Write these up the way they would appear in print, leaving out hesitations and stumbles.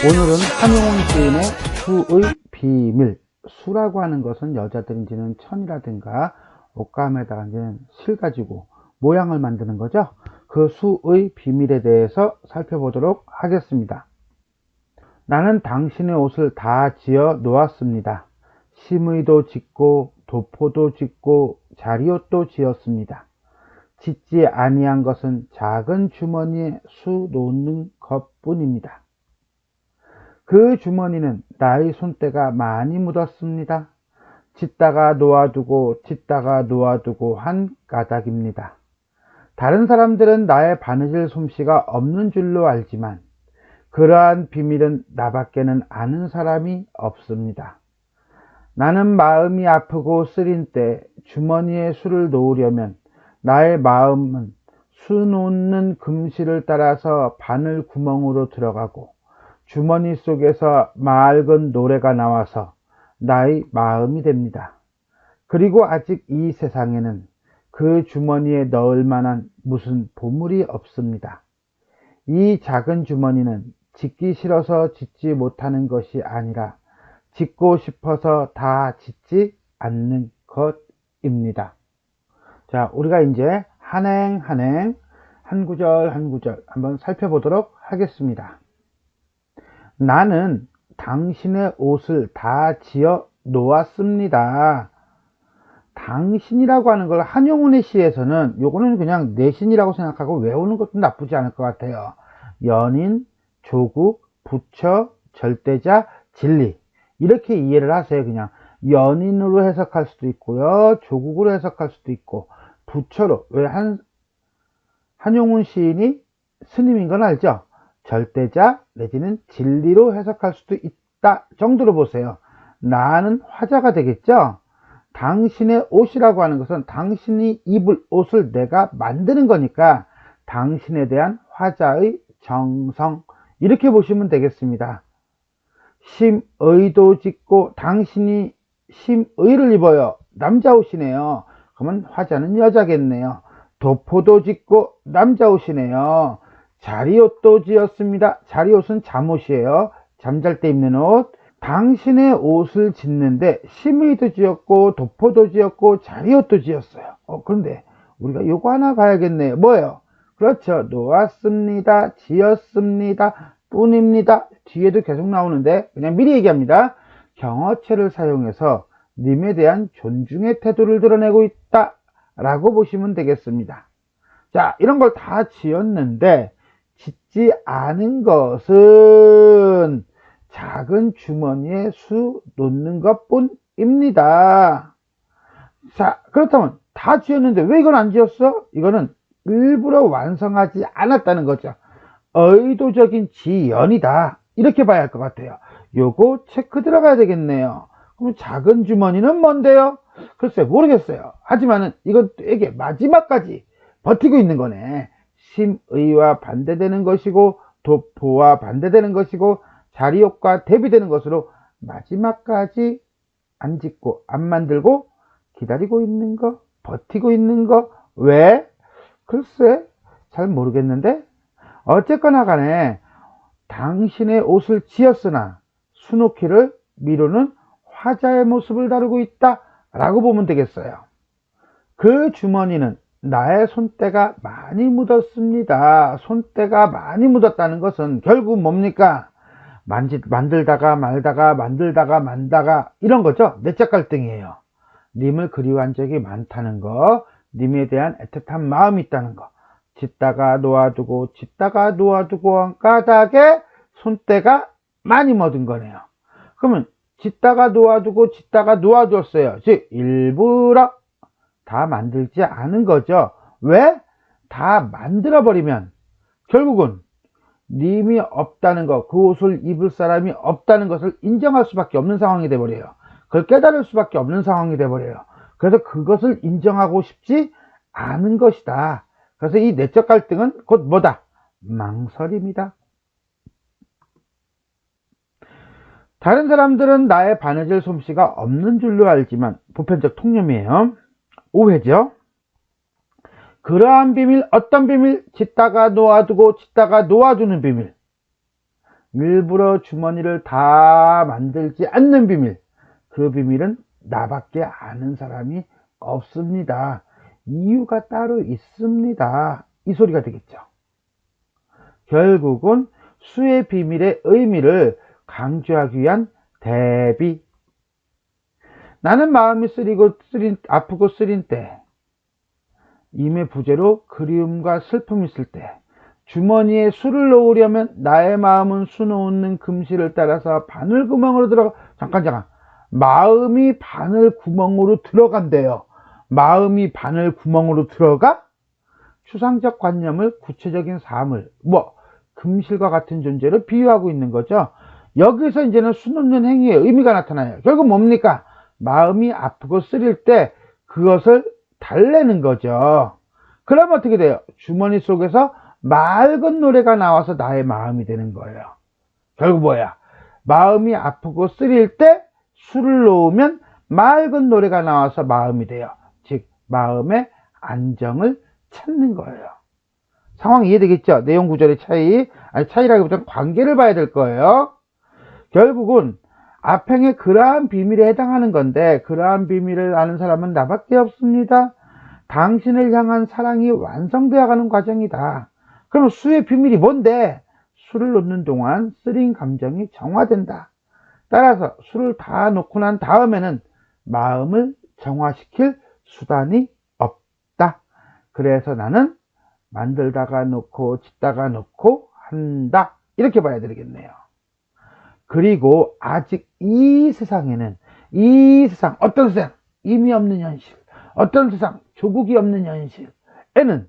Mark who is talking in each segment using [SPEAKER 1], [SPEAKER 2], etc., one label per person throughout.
[SPEAKER 1] 오늘은 한용운 시인의 수의 비밀. 수라고 하는 것은 여자들이 이제는 천이라든가 옷감에다가 이제는 실 가지고 모양을 만드는 거죠. 그 수의 비밀에 대해서 살펴보도록 하겠습니다. 나는 당신의 옷을 다 지어 놓았습니다. 심의도 짓고 도포도 짓고 자리옷도 지었습니다. 짓지 아니한 것은 작은 주머니에 수 놓는 것뿐입니다. 그 주머니는 나의 손때가 많이 묻었습니다. 짓다가 놓아두고 짓다가 놓아두고 한 까닭입니다. 다른 사람들은 나의 바느질 솜씨가 없는 줄로 알지만 그러한 비밀은 나밖에는 아는 사람이 없습니다. 나는 마음이 아프고 쓰린 때 주머니에 수를 놓으려면 나의 마음은 수 놓는 금실을 따라서 바늘 구멍으로 들어가고 주머니 속에서 맑은 노래가 나와서 나의 마음이 됩니다. 그리고 아직 이 세상에는 그 주머니에 넣을 만한 무슨 보물이 없습니다. 이 작은 주머니는 짓기 싫어서 짓지 못하는 것이 아니라 짓고 싶어서 다 짓지 않는 것입니다. 자, 우리가 이제 한 구절 한 구절 한번 살펴보도록 하겠습니다. 나는 당신의 옷을 다 지어 놓았습니다. 당신이라고 하는 걸 한용운의 시에서는 요거는 그냥 내신이라고 생각하고 외우는 것도 나쁘지 않을 것 같아요. 연인, 조국, 부처, 절대자, 진리 이렇게 이해를 하세요. 그냥 연인으로 해석할 수도 있고요, 조국으로 해석할 수도 있고, 부처로, 왜 한용운 시인이 스님인 건 알죠? 절대자 내지는 진리로 해석할 수도 있다 정도로 보세요. 나는 화자가 되겠죠. 당신의 옷이라고 하는 것은 당신이 입을 옷을 내가 만드는 거니까 당신에 대한 화자의 정성, 이렇게 보시면 되겠습니다. 심의도 짓고 당신이 심의를 입어요. 남자 옷이네요. 그러면 화자는 여자겠네요. 도포도 짓고 남자 옷이네요. 자리옷도 지었습니다. 자리옷은 잠옷이에요. 잠잘 때 입는 옷. 당신의 옷을 짓는데 심의도 지었고 도포도 지었고 자리옷도 지었어요. 그런데 우리가 요거 하나 봐야겠네요. 뭐예요? 그렇죠. 놓았습니다. 지었습니다. 뿐입니다. 뒤에도 계속 나오는데 그냥 미리 얘기합니다. 경어체를 사용해서 님에 대한 존중의 태도를 드러내고 있다 라고 보시면 되겠습니다. 자, 이런 걸 다 지었는데 짓지 않은 것은 작은 주머니에 수 놓는 것 뿐입니다. 자, 그렇다면 다 지었는데 왜 이건 안 지었어? 이거는 일부러 완성하지 않았다는 거죠. 의도적인 지연이다, 이렇게 봐야 할 것 같아요. 요거 체크 들어가야 되겠네요. 그럼 작은 주머니는 뭔데요? 글쎄 모르겠어요. 하지만은 이건 되게 마지막까지 버티고 있는 거네. 심의와 반대되는 것이고 도포와 반대되는 것이고 자리옷과 대비되는 것으로 마지막까지 안 짓고 안 만들고 기다리고 있는 거, 버티고 있는 거. 왜? 글쎄 잘 모르겠는데 어쨌거나 간에 당신의 옷을 지었으나 수놓기를 미루는 화자의 모습을 다루고 있다 라고 보면 되겠어요. 그 주머니는 나의 손때가 많이 묻었습니다. 손때가 많이 묻었다는 것은 결국 뭡니까? 만들다가 말다가 만들다가 만다가 이런 거죠. 내적 갈등이에요. 님을 그리워한 적이 많다는 거, 님에 대한 애틋한 마음이 있다는 거. 짓다가 놓아두고 짓다가 놓아두고 한 까닭에 손때가 많이 묻은 거네요. 그러면 짓다가 놓아두고 짓다가 놓아두었어요. 즉 일부러 다 만들지 않은 거죠. 왜? 다 만들어버리면 결국은 님이 없다는 것, 그 옷을 입을 사람이 없다는 것을 인정할 수밖에 없는 상황이 돼버려요. 그걸 깨달을 수밖에 없는 상황이 돼버려요. 그래서 그것을 인정하고 싶지 않은 것이다. 그래서 이 내적 갈등은 곧 뭐다? 망설입니다. 다른 사람들은 나의 바느질 솜씨가 없는 줄로 알지만, 보편적 통념이에요. 오해죠. 그러한 비밀, 어떤 비밀? 짓다가 놓아두고 짓다가 놓아두는 비밀. 일부러 주머니를 다 만들지 않는 비밀. 그 비밀은 나밖에 아는 사람이 없습니다. 이유가 따로 있습니다. 이 소리가 되겠죠. 결국은 수의 비밀의 의미를 강조하기 위한 대비. 나는 마음이 아프고 쓰린 때, 임의 부재로 그리움과 슬픔이 있을 때, 주머니에 술을 넣으려면 나의 마음은 수 놓는 금실을 따라서 바늘구멍으로 들어가. 잠깐. 마음이 바늘구멍으로 들어간대요. 마음이 바늘구멍으로 들어가? 추상적 관념을 구체적인 사물, 금실과 같은 존재로 비유하고 있는 거죠. 여기서 이제는 수 놓는 행위의 의미가 나타나요. 결국 뭡니까? 마음이 아프고 쓰릴 때 그것을 달래는 거죠. 그럼 어떻게 돼요? 주머니 속에서 맑은 노래가 나와서 나의 마음이 되는 거예요. 결국 뭐야? 마음이 아프고 쓰릴 때 술을 놓으면 맑은 노래가 나와서 마음이 돼요. 즉 마음의 안정을 찾는 거예요. 상황 이해되겠죠? 내용 구절의 차이, 차이라기보다는 관계를 봐야 될 거예요. 결국은 앞행의 그러한 비밀에 해당하는 건데, 그러한 비밀을 아는 사람은 나밖에 없습니다. 당신을 향한 사랑이 완성되어 가는 과정이다. 그럼 수의 비밀이 뭔데? 술을 놓는 동안 쓰린 감정이 정화된다. 따라서 술을 다 놓고 난 다음에는 마음을 정화시킬 수단이 없다. 그래서 나는 만들다가 놓고 짓다가 놓고 한다. 이렇게 봐야 되겠네요. 그리고 아직 이 세상에는, 어떤 세상? 의미 없는 현실, 어떤 세상? 조국이 없는 현실에는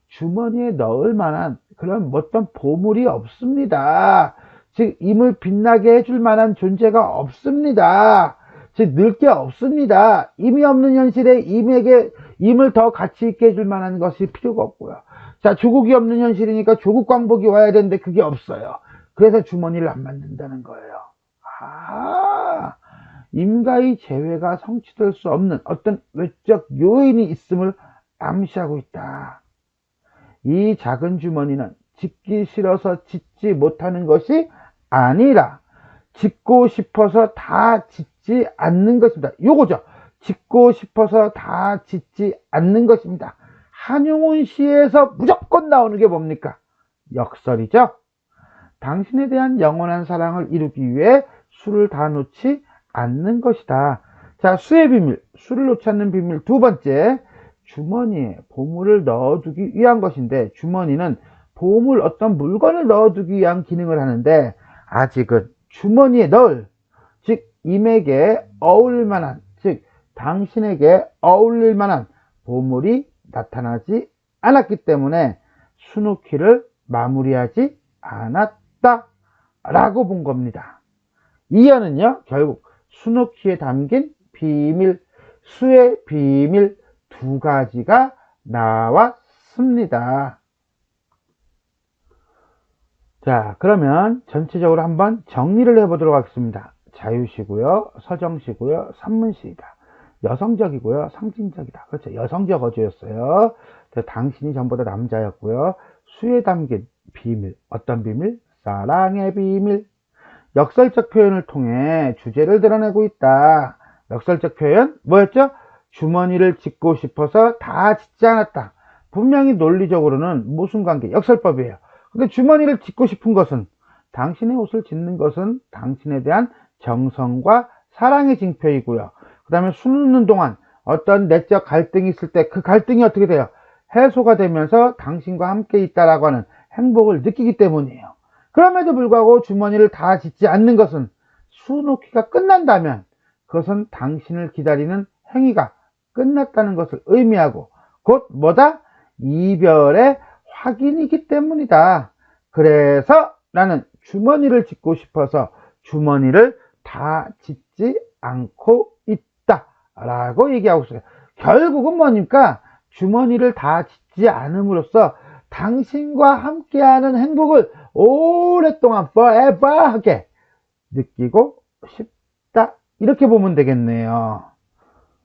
[SPEAKER 1] 주머니에 넣을 만한 그런 어떤 보물이 없습니다. 즉 임을 빛나게 해줄 만한 존재가 없습니다. 즉 늘 게 없습니다. 의미 없는 현실에 임을 더 가치 있게 해줄 만한 것이 필요가 없고요. 자, 조국이 없는 현실이니까 조국 광복이 와야 되는데 그게 없어요. 그래서 주머니를 안 만든다는 거예요. 임가의 재회가 성취될 수 없는 어떤 외적 요인이 있음을 암시하고 있다. 이 작은 주머니는 짓기 싫어서 짓지 못하는 것이 아니라 짓고 싶어서 다 짓지 않는 것입니다. 요거죠. 짓고 싶어서 다 짓지 않는 것입니다. 한용운 시에서 무조건 나오는 게 뭡니까? 역설이죠. 당신에 대한 영원한 사랑을 이루기 위해 술을 다 놓지 않는 것이다. 자, 수의 비밀, 술을 놓지 않는 비밀 두 번째, 주머니에 보물을 넣어두기 위한 것인데, 주머니는 보물, 어떤 물건을 넣어두기 위한 기능을 하는데, 아직은 주머니에 넣을, 즉 임에게 어울릴 만한, 즉 당신에게 어울릴 만한 보물이 나타나지 않았기 때문에 수놓기를 마무리하지 않았다 라고 본 겁니다. 이어는요, 결국 수놓기에 담긴 비밀, 수의 비밀 두 가지가 나왔습니다. 자, 그러면 전체적으로 한번 정리를 해보도록 하겠습니다. 자유시고요, 서정시고요, 산문시이다. 여성적이고요, 상징적이다. 그렇죠. 여성적 어조였어요. 당신이 전부 다 남자였고요. 수에 담긴 비밀, 어떤 비밀? 사랑의 비밀. 역설적 표현을 통해 주제를 드러내고 있다. 역설적 표현 뭐였죠? 주머니를 짓고 싶어서 다 짓지 않았다. 분명히 논리적으로는 모순관계, 역설법이에요. 근데 주머니를 짓고 싶은 것은, 당신의 옷을 짓는 것은 당신에 대한 정성과 사랑의 징표이고요. 그 다음에 수 놓는 동안 어떤 내적 갈등이 있을 때 그 갈등이 어떻게 돼요? 해소가 되면서 당신과 함께 있다라고 하는 행복을 느끼기 때문이에요. 그럼에도 불구하고 주머니를 다 짓지 않는 것은, 수 놓기가 끝난다면 그것은 당신을 기다리는 행위가 끝났다는 것을 의미하고, 곧 뭐다? 이별의 확인이기 때문이다. 그래서 나는 주머니를 짓고 싶어서 주머니를 다 짓지 않고 있다 라고 얘기하고 있어요. 결국은 뭐니까, 주머니를 다 짓지 않음으로써 당신과 함께하는 행복을 오랫동안 forever하게 느끼고 싶다, 이렇게 보면 되겠네요.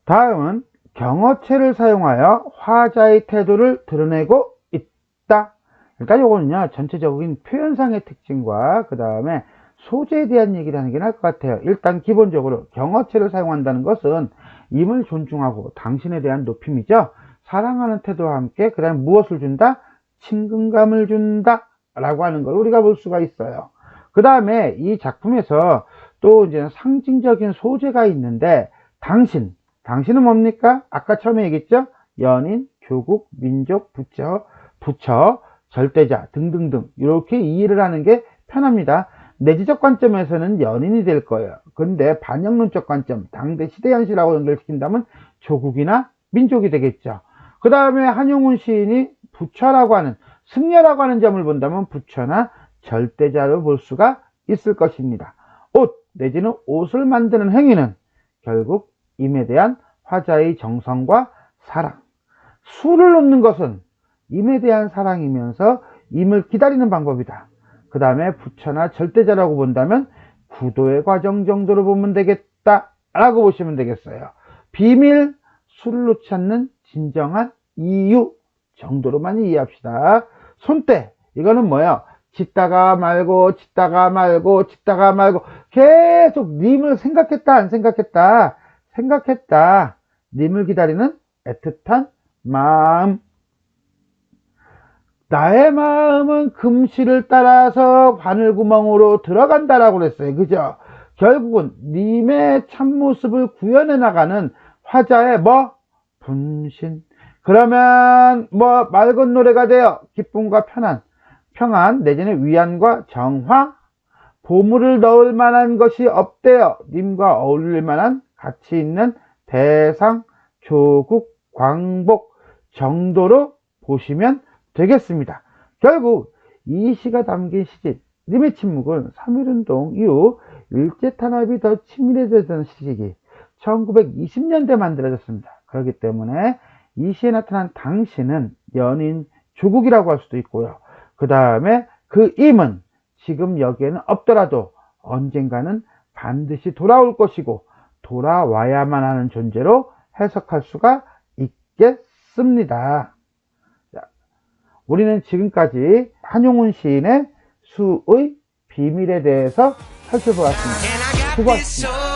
[SPEAKER 1] 다음은 경어체를 사용하여 화자의 태도를 드러내고 있다. 그러니까 요거는요, 전체적인 표현상의 특징과 그 다음에 소재에 대한 얘기를 하는 게 나을 것 같아요. 일단 기본적으로 경어체를 사용한다는 것은 임을 존중하고 당신에 대한 높임이죠. 사랑하는 태도와 함께 그 다음에 무엇을 준다? 친근감을 준다 라고 하는 걸 우리가 볼 수가 있어요. 그 다음에 이 작품에서 또 이제 상징적인 소재가 있는데 당신은 뭡니까? 아까 처음에 얘기했죠? 연인, 조국, 민족, 부처, 절대자 등등등 이렇게 이해를 하는 게 편합니다. 내지적 관점에서는 연인이 될 거예요. 근데 반영론적 관점, 당대 시대 현실하고 연결시킨다면 조국이나 민족이 되겠죠. 그 다음에 한용운 시인이 부처라고 하는, 승려라고 하는 점을 본다면 부처나 절대자로 볼 수가 있을 것입니다. 옷 내지는 옷을 만드는 행위는 결국 임에 대한 화자의 정성과 사랑. 술을 놓는 것은 임에 대한 사랑이면서 임을 기다리는 방법이다. 그 다음에 부처나 절대자라고 본다면 구도의 과정 정도로 보면 되겠다 라고 보시면 되겠어요. 비밀, 술을 놓지 않는 진정한 이유 정도로만 이해합시다. 손때, 이거는 뭐예요? 짓다가 말고 계속 님을 생각했다 안 생각했다? 생각했다. 님을 기다리는 애틋한 마음. 나의 마음은 금실을 따라서 바늘구멍으로 들어간다라고 그랬어요. 그죠? 결국은 님의 참모습을 구현해 나가는 화자의 분신. 그러면 맑은 노래가 되어 기쁨과 평안 내지는 위안과 정화, 보물을 넣을 만한 것이 없대요. 님과 어울릴 만한 가치 있는 대상, 조국, 광복 정도로 보시면 되겠습니다. 결국 이 시가 담긴 시집 님의 침묵은 3.1운동 이후 일제탄압이 더 치밀해졌던 시기이 1920년대 만들어졌습니다. 그렇기 때문에 이 시에 나타난 당신은 연인 조국이라고 할 수도 있고요. 그 다음에 그 임은 지금 여기에는 없더라도 언젠가는 반드시 돌아올 것이고 돌아와야만 하는 존재로 해석할 수가 있겠습니다. 우리는 지금까지 한용운 시인의 수의 비밀에 대해서 살펴보았습니다. 수고하셨습니다.